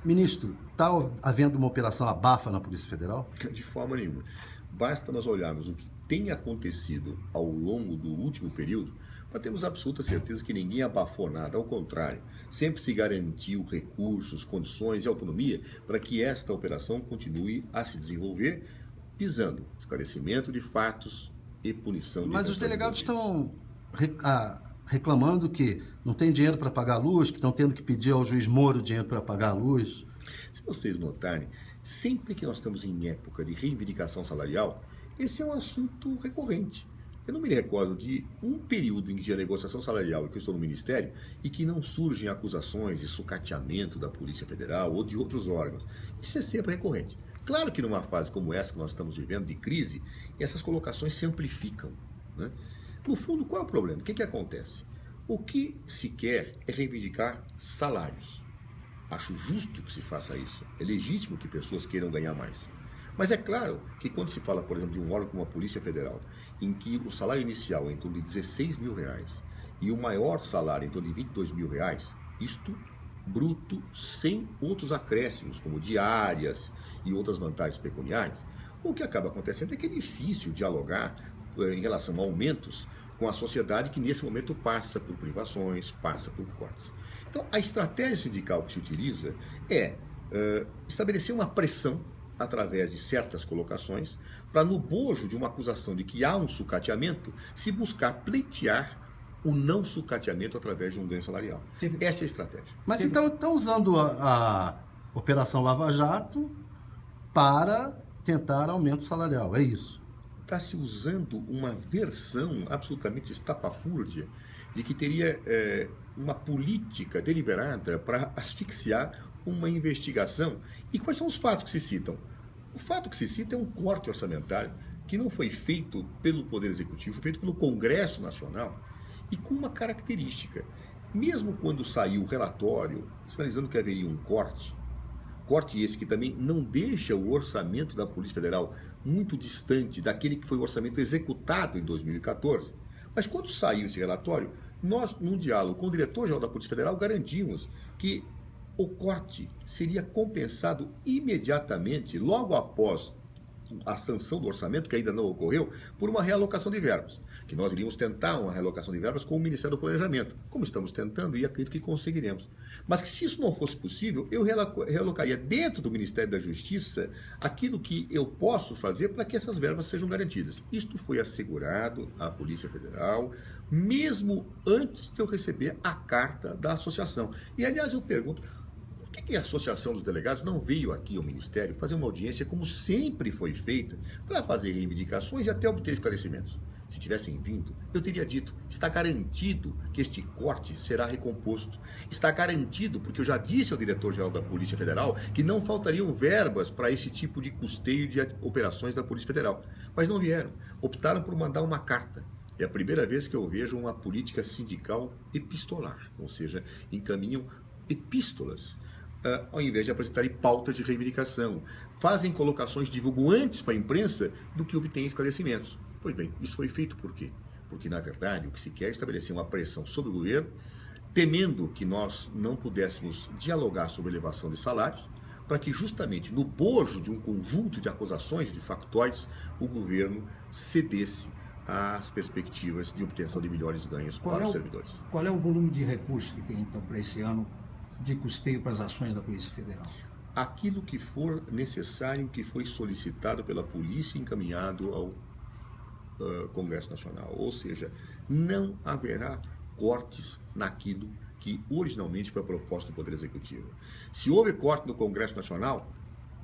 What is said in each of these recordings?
Ministro, está havendo uma operação abafa na Polícia Federal? De forma nenhuma. Basta nós olharmos o que tem acontecido ao longo do último período para termos absoluta certeza que ninguém abafou nada. Ao contrário, sempre se garantiu recursos, condições e autonomia para que esta operação continue a se desenvolver, visando esclarecimento de fatos e punição de Mas os delegados estão reclamando que não tem dinheiro para pagar a luz, que estão tendo que pedir ao juiz Moro dinheiro para pagar a luz. Se vocês notarem, sempre que nós estamos em época de reivindicação salarial, esse é um assunto recorrente. Eu não me recordo de um período em que a negociação salarial e que eu estou no Ministério e que não surgem acusações de sucateamento da Polícia Federal ou de outros órgãos. Isso é sempre recorrente. Claro que numa fase como essa que nós estamos vivendo, de crise, essas colocações se amplificam, né? No fundo, qual é o problema? O que acontece? O que se quer é reivindicar salários. Acho justo que se faça isso. É legítimo que pessoas queiram ganhar mais. Mas é claro que quando se fala, por exemplo, de um órgão como a Polícia Federal, em que o salário inicial é em torno de 16 mil reais e o maior salário em torno de 22 mil reais, isto bruto, sem outros acréscimos, como diárias e outras vantagens pecuniárias, o que acaba acontecendo é que é difícil dialogar em relação a aumentos com a sociedade que nesse momento passa por privações, passa por cortes. Então, a estratégia sindical que se utiliza é estabelecer uma pressão através de certas colocações para, no bojo de uma acusação de que há um sucateamento, se buscar pleitear o não sucateamento através de um ganho salarial. Essa é a estratégia. Mas então estão usando a Operação Lava Jato para tentar aumento salarial, é isso? Está se usando uma versão absolutamente estapafúrdia de que teria uma política deliberada para asfixiar uma investigação. E quais são os fatos que se citam? O fato que se cita é um corte orçamentário que não foi feito pelo Poder Executivo, foi feito pelo Congresso Nacional e com uma característica. Mesmo quando saiu o relatório sinalizando que haveria um corte esse que também não deixa o orçamento da Polícia Federal muito distante daquele que foi o orçamento executado em 2014. Mas quando saiu esse relatório, nós, num diálogo com o diretor-geral da Polícia Federal, garantimos que o corte seria compensado imediatamente, logo após a sanção do orçamento, que ainda não ocorreu, por uma realocação de verbas. Que nós iríamos tentar uma realocação de verbas com o Ministério do Planejamento, como estamos tentando e acredito que conseguiremos. Mas que se isso não fosse possível, eu realocaria dentro do Ministério da Justiça aquilo que eu posso fazer para que essas verbas sejam garantidas. Isto foi assegurado à Polícia Federal, mesmo antes de eu receber a carta da associação. E, aliás, eu pergunto, por que a Associação dos Delegados não veio aqui ao Ministério fazer uma audiência como sempre foi feita para fazer reivindicações e até obter esclarecimentos? Se tivessem vindo, eu teria dito, está garantido que este corte será recomposto. Está garantido, porque eu já disse ao diretor-geral da Polícia Federal que não faltariam verbas para esse tipo de custeio de operações da Polícia Federal. Mas não vieram. Optaram por mandar uma carta. É a primeira vez que eu vejo uma política sindical epistolar, ou seja, encaminham epístolas, ao invés de apresentarem pautas de reivindicação. Fazem colocações, divulgam antes para a imprensa do que obtêm esclarecimentos. Pois bem, isso foi feito por quê? Porque, na verdade, o que se quer é estabelecer uma pressão sobre o governo, temendo que nós não pudéssemos dialogar sobre elevação de salários, para que justamente no bojo de um conjunto de acusações, de factóides, o governo cedesse às perspectivas de obtenção de melhores ganhos para os servidores. Qual é o volume de recursos que tem, então, para esse ano de custeio para as ações da Polícia Federal? Aquilo que for necessário, que foi solicitado pela polícia e encaminhado ao Congresso Nacional. Ou seja, não haverá cortes naquilo que originalmente foi a proposta do Poder Executivo. Se houve corte no Congresso Nacional,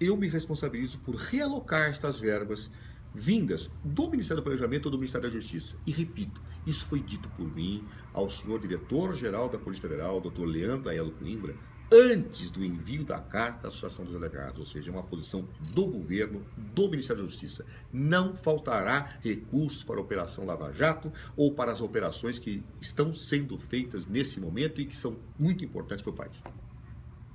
eu me responsabilizo por realocar estas verbas vindas do Ministério do Planejamento ou do Ministério da Justiça. E repito, isso foi dito por mim ao senhor diretor-geral da Polícia Federal, Dr. Leandro Aiello Coimbra, antes do envio da carta à Associação dos Delegados, ou seja, é uma posição do governo, do Ministério da Justiça. Não faltará recursos para a Operação Lava Jato ou para as operações que estão sendo feitas nesse momento e que são muito importantes para o país.